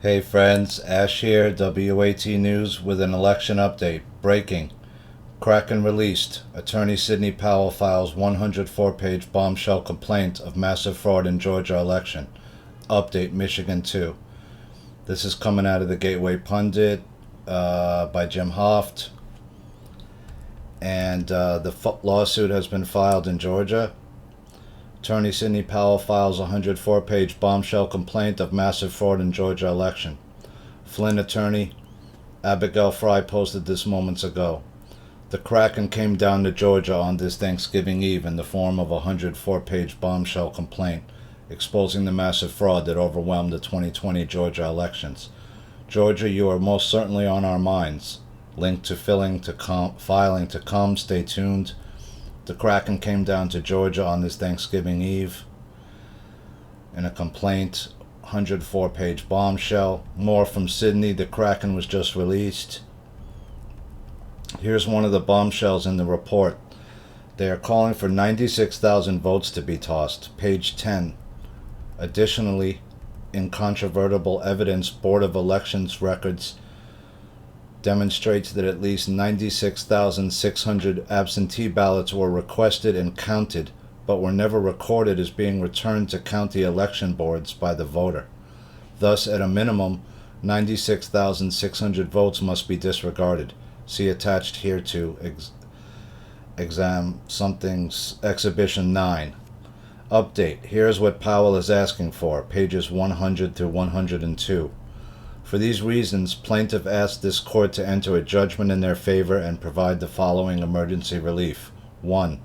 Hey friends, Ash here, WAT News with an election update. Breaking. Kraken released. Attorney Sidney Powell files 104-page bombshell complaint of massive fraud in Georgia election. Update Michigan 2. This is coming out of the Gateway Pundit by Jim Hoft. And the lawsuit has been filed in Georgia. Attorney Sidney Powell files a 104-page bombshell complaint of massive fraud in Georgia election. Flynn attorney Abigail Fry posted this moments ago. The Kraken came down to Georgia on this Thanksgiving Eve in the form of a 104-page bombshell complaint exposing the massive fraud that overwhelmed the 2020 Georgia elections. Georgia, you are most certainly on our minds. Link to filing to come. Stay tuned. The Kraken came down to Georgia on this Thanksgiving Eve in a complaint, 104-page bombshell. More from Sidney. The Kraken was just released. Here's one of the bombshells in the report. They are calling for 96,000 votes to be tossed. Page 10. Additionally, incontrovertible evidence, Board of Elections records demonstrates that at least 96,600 absentee ballots were requested and counted, but were never recorded as being returned to county election boards by the voter. Thus, at a minimum, 96,600 votes must be disregarded. See attached here to Exhibition 9. Update. Here's what Powell is asking for, pages 100 through 102. For these reasons, plaintiff asked this court to enter a judgment in their favor and provide the following emergency relief. 1.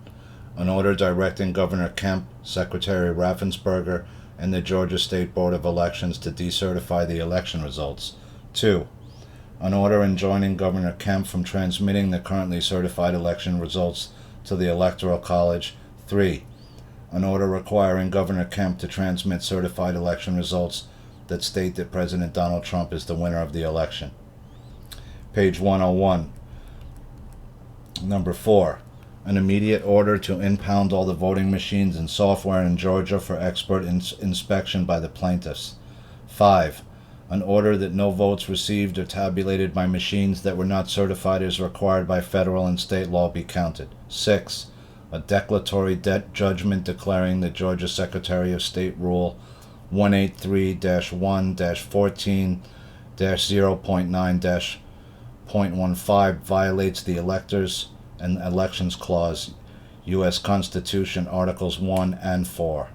An order directing Governor Kemp, Secretary Raffensperger, and the Georgia State Board of Elections to decertify the election results. 2. An order enjoining Governor Kemp from transmitting the currently certified election results to the Electoral College. 3. An order requiring Governor Kemp to transmit certified election results that state that President Donald Trump is the winner of the election. Page 101. Number 4. An immediate order to impound all the voting machines and software in Georgia for expert inspection by the plaintiffs. 5. An order that no votes received or tabulated by machines that were not certified as required by federal and state law be counted. 6. A declaratory judgment declaring that Georgia Secretary of State Rule 183-1-14-0.9-.15 violates the Electors and Elections Clause, U.S. Constitution, Articles 1 and 4.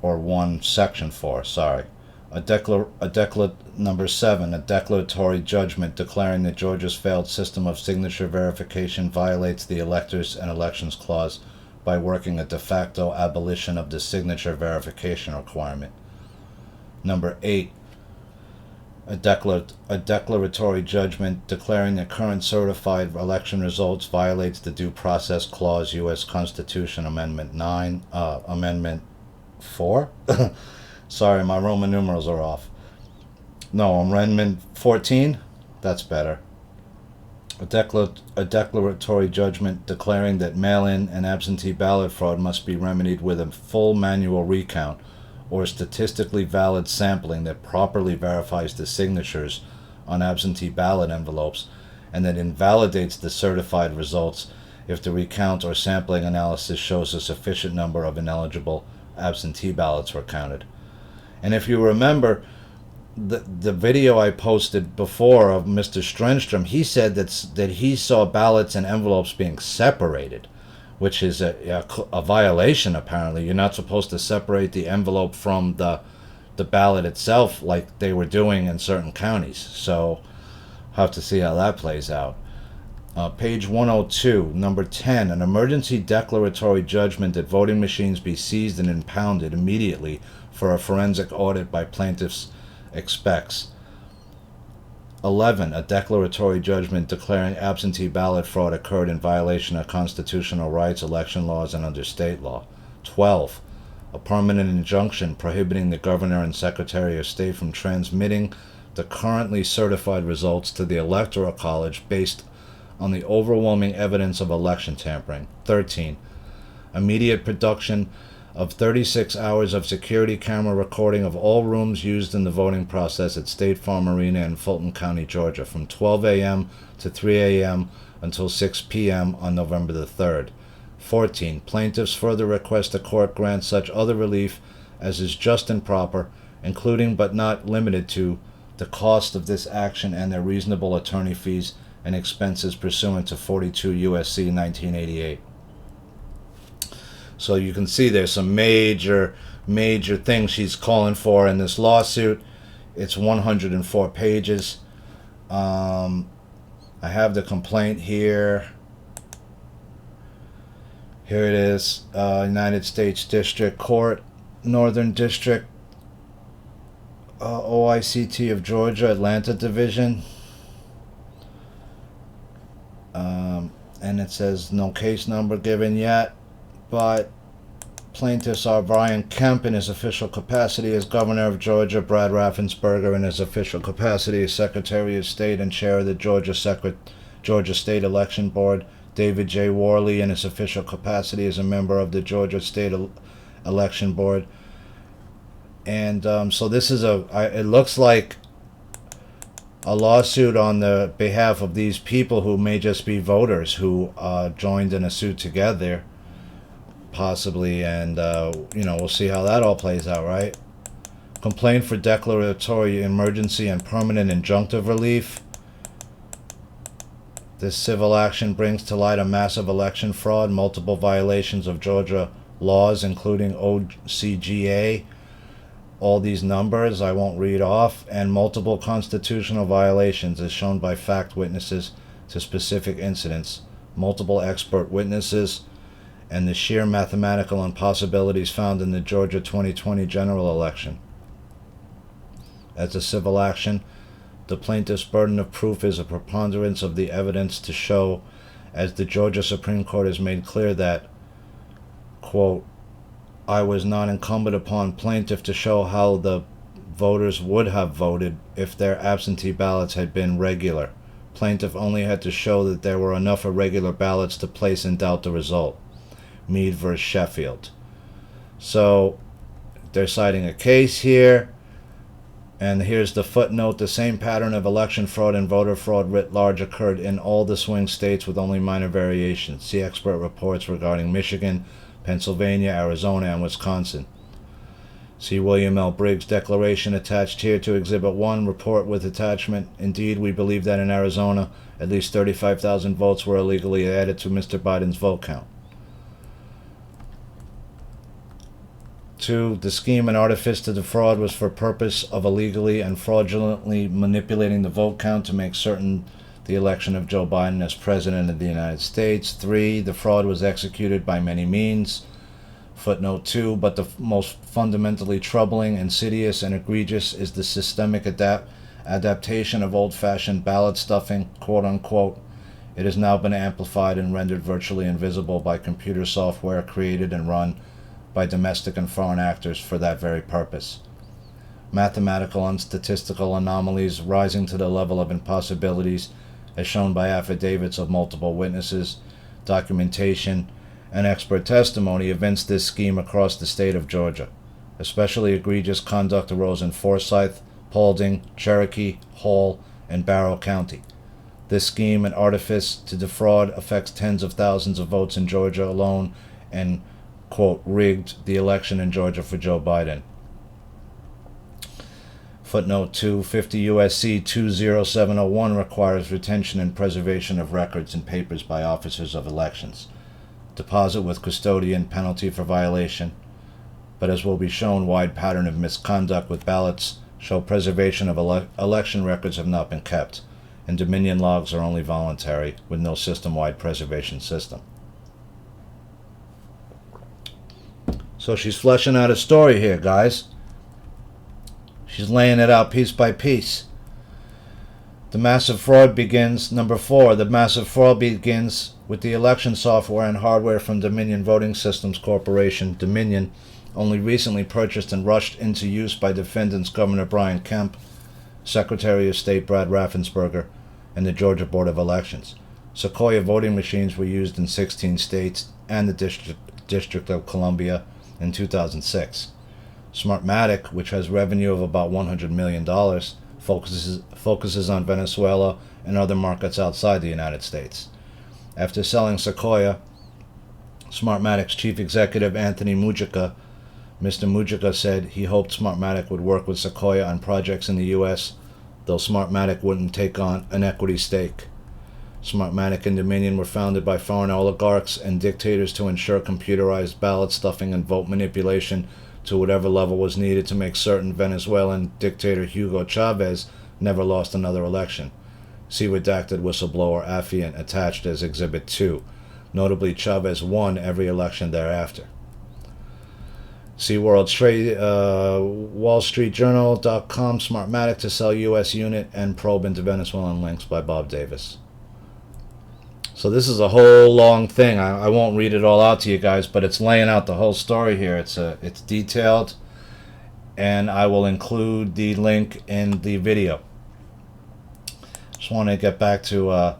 Or 1, Section 4, sorry. Number 7, a declaratory judgment declaring that Georgia's failed system of signature verification violates the Electors and Elections Clause by working a de facto abolition of the signature verification requirement. Number 8, a declaratory judgment declaring that current certified election results violates the Due Process Clause, U.S. Constitution, Amendment 4? Sorry, my Roman numerals are off. No, Amendment 14? That's better. A declaratory judgment declaring that mail-in and absentee ballot fraud must be remedied with a full manual recount or statistically valid sampling that properly verifies the signatures on absentee ballot envelopes and that invalidates the certified results if the recount or sampling analysis shows a sufficient number of ineligible absentee ballots were counted. And if you remember, the video I posted before of Mr. Strenstrom, he said that he saw ballots and envelopes being separated, which is a violation apparently. You're not supposed to separate the envelope from the ballot itself like they were doing in certain counties. So have to see how that plays out. Page 102, number 10, an emergency declaratory judgment that voting machines be seized and impounded immediately for a forensic audit by plaintiffs expects. 11. A declaratory judgment declaring absentee ballot fraud occurred in violation of constitutional rights, election laws, and under state law. 12. A permanent injunction prohibiting the Governor and Secretary of State from transmitting the currently certified results to the Electoral College based on the overwhelming evidence of election tampering. 13. Immediate production of 36 hours of security camera recording of all rooms used in the voting process at State Farm Arena in Fulton County, Georgia, from 12 a.m. to 3 a.m. until 6 p.m. on November the 3rd. 14. Plaintiffs further request the court grant such other relief as is just and proper, including but not limited to the cost of this action and their reasonable attorney fees and expenses pursuant to 42 U.S.C. 1988. So you can see there's some major things she's calling for in this lawsuit. It's 104 pages. I have the complaint here. Here it is. United States District Court, Northern District, OICT of Georgia, Atlanta Division. And it says no case number given yet, but plaintiffs are Brian Kemp in his official capacity as Governor of Georgia, Brad Raffensperger in his official capacity as Secretary of State and Chair of the Georgia State Election Board, David J. Worley in his official capacity as a member of the Georgia State Election Board. And so this is it looks like a lawsuit on the behalf of these people who may just be voters who joined in a suit together, possibly, and we'll see how that all plays out, right? Complaint for declaratory emergency and permanent injunctive relief. This civil action brings to light a massive election fraud, multiple violations of Georgia laws, including OCGA, all these numbers I won't read off, and multiple constitutional violations as shown by fact witnesses to specific incidents, multiple expert witnesses, and the sheer mathematical impossibilities found in the Georgia 2020 general election. As a civil action, the plaintiff's burden of proof is a preponderance of the evidence to show, as the Georgia Supreme Court has made clear, that, quote, I was not incumbent upon plaintiff to show how the voters would have voted if their absentee ballots had been regular. Plaintiff only had to show that there were enough irregular ballots to place in doubt the result. Meade versus Sheffield. So they're citing a case here, and here's the footnote. The same pattern of election fraud and voter fraud writ large occurred in all the swing states with only minor variations. See expert reports regarding Michigan, Pennsylvania, Arizona, and Wisconsin. See William L. Briggs' declaration attached here to Exhibit 1, report with attachment. Indeed, we believe that in Arizona, at least 35,000 votes were illegally added to Mr. Biden's vote count. 2. The scheme and artifice to defraud was for purpose of illegally and fraudulently manipulating the vote count to make certain the election of Joe Biden as President of the United States. 3. The fraud was executed by many means. Footnote 2. But the most fundamentally troubling, insidious, and egregious is the systemic adaptation of old-fashioned ballot stuffing, quote-unquote. It has now been amplified and rendered virtually invisible by computer software created and run by domestic and foreign actors for that very purpose. Mathematical and statistical anomalies rising to the level of impossibilities, as shown by affidavits of multiple witnesses, documentation, and expert testimony, evince this scheme across the state of Georgia. Especially egregious conduct arose in Forsyth, Paulding, Cherokee, Hall, and Barrow County. This scheme and artifice to defraud affects tens of thousands of votes in Georgia alone and, quote, rigged the election in Georgia for Joe Biden. Footnote 2, 50 U.S.C. 20701 requires retention and preservation of records and papers by officers of elections. Deposit with custodian, penalty for violation. But as will be shown, wide pattern of misconduct with ballots show preservation of election records have not been kept, and Dominion logs are only voluntary with no system-wide preservation system. So she's fleshing out a story here, guys. She's laying it out piece by piece. The massive fraud begins, number 4, the massive fraud begins with the election software and hardware from Dominion Voting Systems Corporation, Dominion, only recently purchased and rushed into use by defendants Governor Brian Kemp, Secretary of State Brad Raffensperger, and the Georgia Board of Elections. Sequoia voting machines were used in 16 states and the District of Columbia, in 2006. Smartmatic, which has revenue of about $100 million, focuses on Venezuela and other markets outside the United States. After selling Sequoia, Smartmatic's chief executive Anthony Mujica, Mr. Mujica said he hoped Smartmatic would work with Sequoia on projects in the U.S., though Smartmatic wouldn't take on an equity stake. Smartmatic and Dominion were founded by foreign oligarchs and dictators to ensure computerized ballot stuffing and vote manipulation to whatever level was needed to make certain Venezuelan dictator Hugo Chavez never lost another election. See redacted whistleblower Affiant attached as Exhibit 2. Notably, Chavez won every election thereafter. See WallStreetJournal.com, Smartmatic to sell U.S. unit and probe into Venezuelan links by Bob Davis. So this is a whole long thing. I won't read it all out to you guys, but it's laying out the whole story here. It's detailed, and I will include the link in the video. Just want to get back to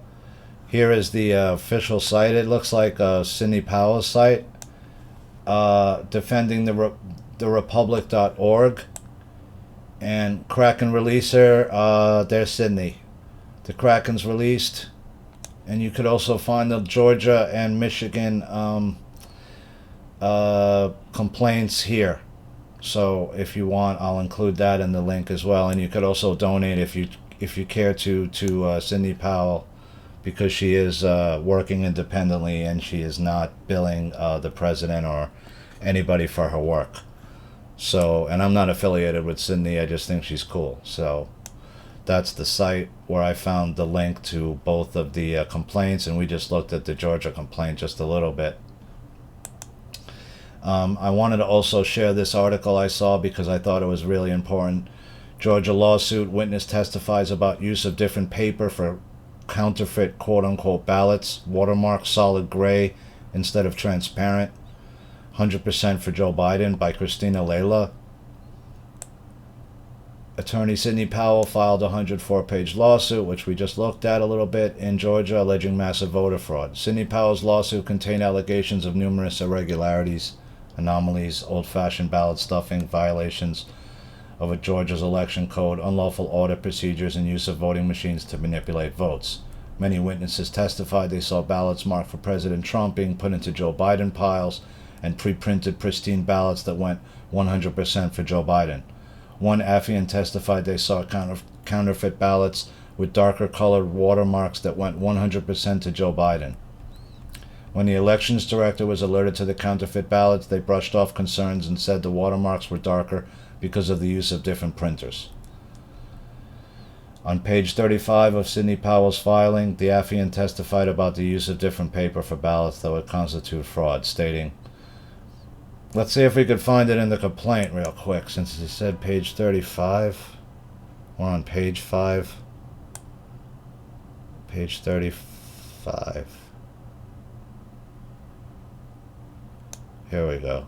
here is the official site. It looks like Sidney Powell's site, defending the republic.org, and Kraken releaser. There's Sidney. The Kraken's released. And you could also find the Georgia and Michigan complaints here. So if you want, I'll include that in the link as well. And you could also donate if you care to Sidney Powell, because she is working independently and she is not billing the president or anybody for her work. So, and I'm not affiliated with Sidney. I just think she's cool. So that's the site where I found the link to both of the complaints, and we just looked at the Georgia complaint just a little bit. I wanted to also share this article I saw because I thought it was really important. Georgia lawsuit, witness testifies about use of different paper for counterfeit quote-unquote ballots, watermark solid gray instead of transparent, 100% for Joe Biden by Christina Layla. Attorney Sidney Powell filed a 104-page lawsuit, which we just looked at a little bit, in Georgia, alleging massive voter fraud. Sidney Powell's lawsuit contained allegations of numerous irregularities, anomalies, old-fashioned ballot stuffing, violations of a Georgia's election code, unlawful audit procedures, and use of voting machines to manipulate votes. Many witnesses testified they saw ballots marked for President Trump being put into Joe Biden piles and pre-printed pristine ballots that went 100% for Joe Biden. One Affiant testified they saw counterfeit ballots with darker colored watermarks that went 100% to Joe Biden. When the elections director was alerted to the counterfeit ballots, they brushed off concerns and said the watermarks were darker because of the use of different printers. On page 35 of Sidney Powell's filing, the Affiant testified about the use of different paper for ballots that would constitute fraud, stating, let's see if we could find it in the complaint real quick, since it said page 35. We're on page 5. Page 35. Here we go.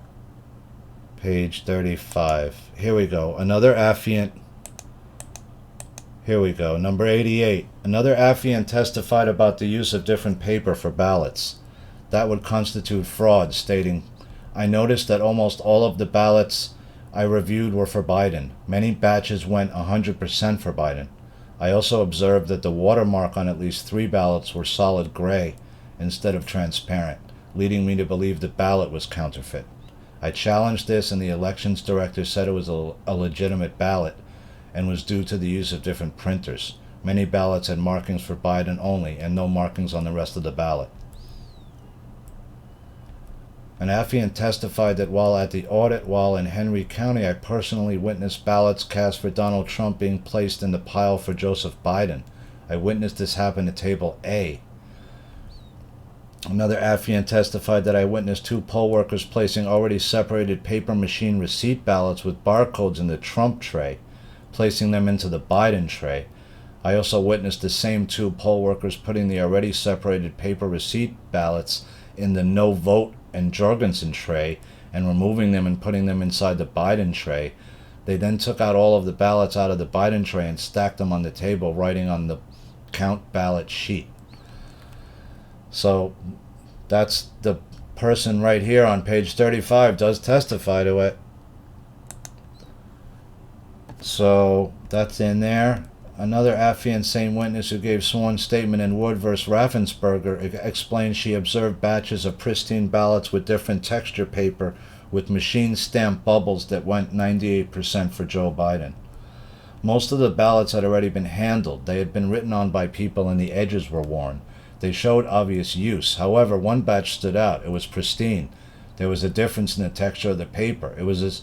Page 35. Here we go. Another Affiant. Here we go. Number 88. Another Affiant testified about the use of different paper for ballots. That would constitute fraud, stating, I noticed that almost all of the ballots I reviewed were for Biden. Many batches went 100% for Biden. I also observed that the watermark on at least 3 ballots were solid gray instead of transparent, leading me to believe the ballot was counterfeit. I challenged this, and the elections director said it was a legitimate ballot and was due to the use of different printers. Many ballots had markings for Biden only and no markings on the rest of the ballot. An Affiant testified that while at the audit in Henry County, I personally witnessed ballots cast for Donald Trump being placed in the pile for Joseph Biden. I witnessed this happen at table A. Another Affiant testified that I witnessed 2 poll workers placing already separated paper machine receipt ballots with barcodes in the Trump tray, placing them into the Biden tray. I also witnessed the same 2 poll workers putting the already separated paper receipt ballots in the no vote and Jorgensen tray and removing them and putting them inside the Biden tray. They then took out all of the ballots out of the Biden tray and stacked them on the table, writing on the count ballot sheet. So that's the person right here on page 35 does testify to it. So that's in there. Another Affiant same witness who gave sworn statement in Wood v. Raffensperger explained she observed batches of pristine ballots with different texture paper with machine stamped bubbles that went 98% for Joe Biden. Most of the ballots had already been handled. They had been written on by people and the edges were worn. They showed obvious use. However, one batch stood out. It was pristine. There was a difference in the texture of the paper. It was as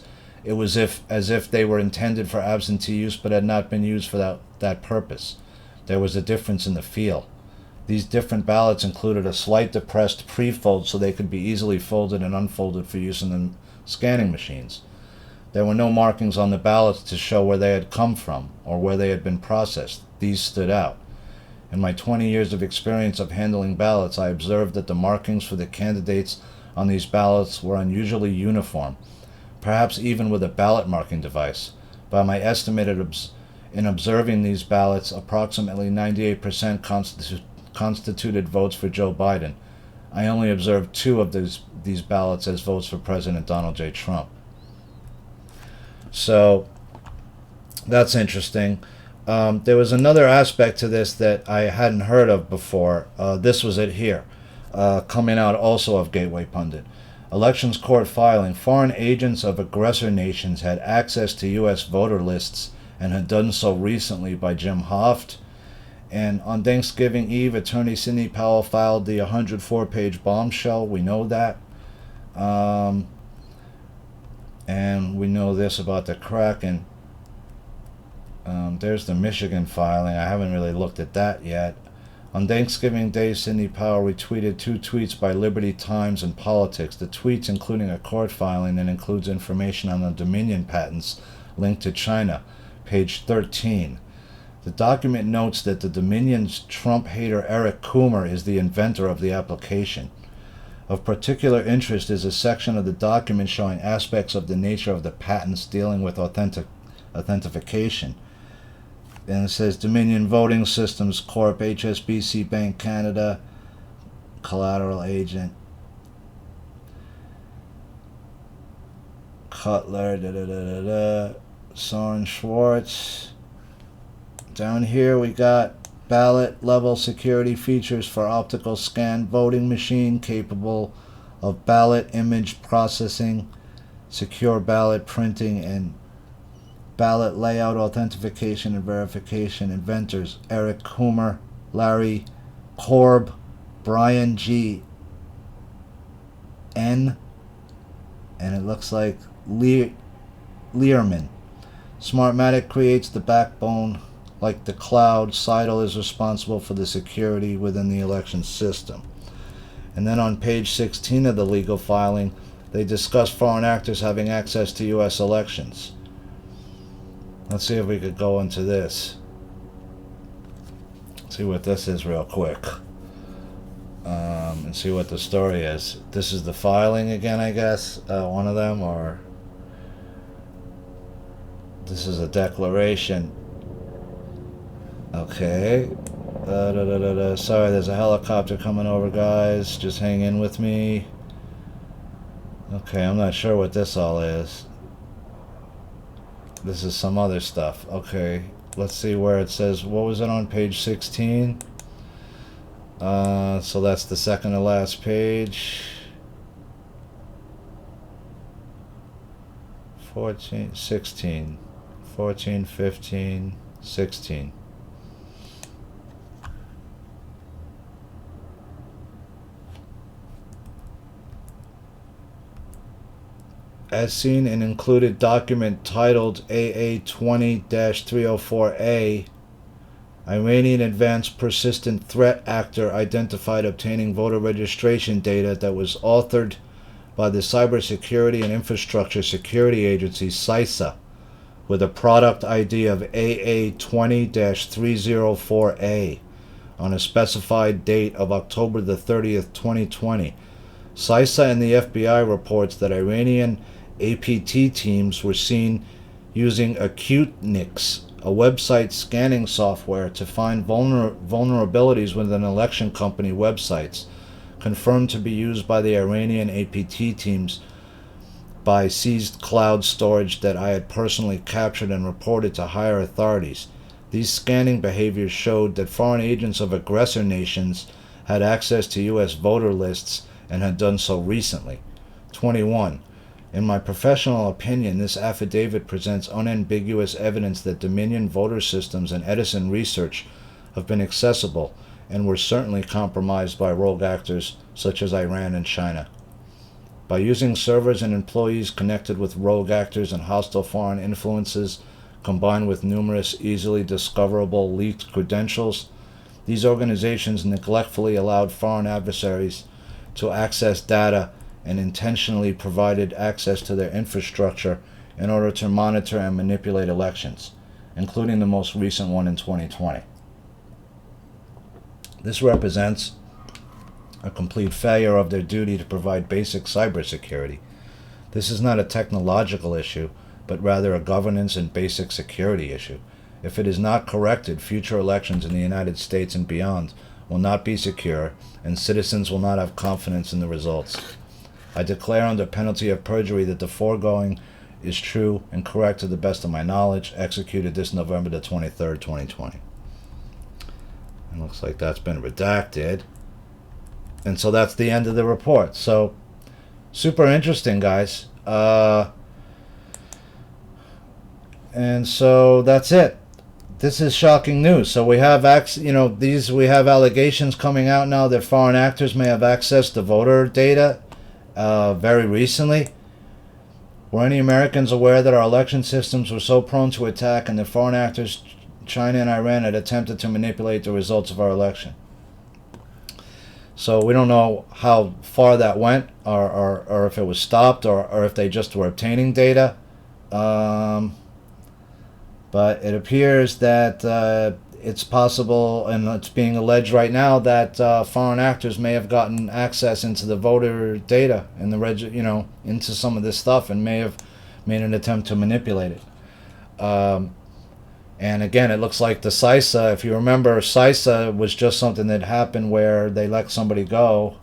if they were intended for absentee use but had not been used for that purpose. There was a difference in the feel. These different ballots included a slight depressed pre-fold so they could be easily folded and unfolded for use in the scanning machines. There were no markings on the ballots to show where they had come from or where they had been processed. These stood out. In my 20 years of experience of handling ballots, I observed that the markings for the candidates on these ballots were unusually uniform, perhaps even with a ballot marking device. By my estimate, in observing these ballots, approximately 98% constituted votes for Joe Biden. I only observed 2 of these ballots as votes for President Donald J. Trump. So that's interesting. There was another aspect to this that I hadn't heard of before. This was it here, coming out also of Gateway Pundit. Elections Court filing. Foreign agents of aggressor nations had access to U.S. voter lists and had done so recently by Jim Hoft. And on Thanksgiving Eve, attorney Sidney Powell filed the 104-page bombshell. We know that. And we know this about the kraken. There's the Michigan filing. I haven't really looked at that yet. On Thanksgiving Day, Sidney Powell retweeted 2 tweets by Liberty Times and Politics. The tweets including a court filing that includes information on the Dominion patents linked to China, page 13. The document notes that the Dominion's Trump hater Eric Coomer is the inventor of the application. Of particular interest is a section of the document showing aspects of the nature of the patents dealing with authentication. And it says Dominion Voting Systems Corp., HSBC Bank Canada, collateral agent, Cutler, Soren Schwartz. Down here we got ballot level security features for optical scan voting machine capable of ballot image processing, secure ballot printing, and ballot layout authentication and verification. Inventors Eric Coomer, Larry Korb, Brian G. N. and it looks like Learman. Smartmatic creates the backbone. Like the cloud, Seidel is responsible for the security within the election system. And then on page 16 of the legal filing, they discuss foreign actors having access to U.S. elections. Let's see if we could go into this. See what this is real quick. And see what the story is. This is the filing again, I guess. One of them, or this is a declaration. Okay. Sorry, there's a helicopter coming over, guys. Just hang in with me. Okay, I'm not sure what this all is. This is some other stuff. Okay, let's see where it says, what was it on page 16? So that's the second to last page. 14, 16, 14, 15, 16. As seen in included document titled AA20-304A, Iranian Advanced Persistent Threat Actor identified obtaining voter registration data that was authored by the Cybersecurity and Infrastructure Security Agency, CISA, with a product ID of AA20-304A on a specified date of October the 30th, 2020. CISA and the FBI reports that Iranian APT teams were seen using AcuteNix, a website scanning software, to find vulnerabilities within election company websites. confirmed to be used by the Iranian APT teams by seized cloud storage that I had personally captured and reported to higher authorities. These scanning behaviors showed that foreign agents of aggressor nations had access to U.S. voter lists and had done so recently. 21. In my professional opinion, this affidavit presents unambiguous evidence that Dominion voter systems and Edison research have been accessible and were certainly compromised by rogue actors such as Iran and China. By using servers and employees connected with rogue actors and hostile foreign influences, combined with numerous easily discoverable leaked credentials, these organizations neglectfully allowed foreign adversaries to access data and intentionally provided access to their infrastructure in order to monitor and manipulate elections, including the most recent one in 2020. This represents a complete failure of their duty to provide basic cybersecurity. This is not a technological issue, but rather a governance and basic security issue. If it is not corrected, future elections in the United States and beyond will not be secure, and citizens will not have confidence in the results. I declare under penalty of perjury that the foregoing is true and correct to the best of my knowledge, executed this November the 23rd, 2020. It looks like that's been redacted. And so that's the end of the report. So, super interesting, guys. And so that's it. This is shocking news. So we have we have allegations coming out now that foreign actors may have access to voter data very recently. Were any Americans aware that our election systems were so prone to attack and that foreign actors, China and Iran, had attempted to manipulate the results of our election? So we don't know how far that went, or if it was stopped, or if they just were obtaining data. But it appears that it's possible, and it's being alleged right now, that foreign actors may have gotten access into the voter data and into some of this stuff, and may have made an attempt to manipulate it. And again, it looks like the CISA, if you remember, CISA was just something that happened where they let somebody go.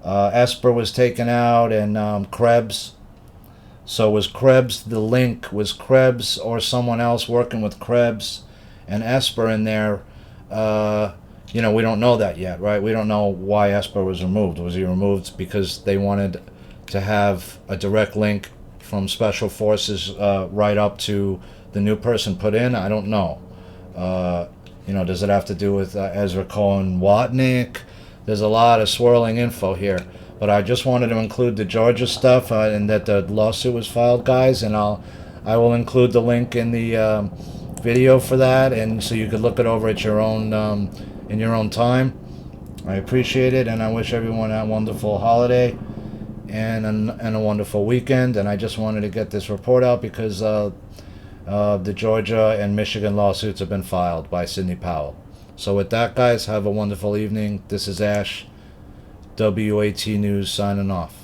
Esper was taken out, and Krebs. So was Krebs the link? Was Krebs or someone else working with Krebs and Esper in there? We don't know that yet, right? We don't know why Esper was removed. Was he removed because they wanted to have a direct link from Special Forces right up to the new person put in? I don't know. Does it have to do with Ezra Cohen Watnick? There's a lot of swirling info here. But I just wanted to include the Georgia stuff and that the lawsuit was filed, guys. And I will include the link in the video for that, and so you could look it over at your own in your own time. I appreciate it, and I wish everyone a wonderful holiday and a wonderful weekend. And I just wanted to get this report out because the Georgia and Michigan lawsuits have been filed by Sidney Powell. So with that, guys, have a wonderful evening. This is Ash, WAT News, signing off.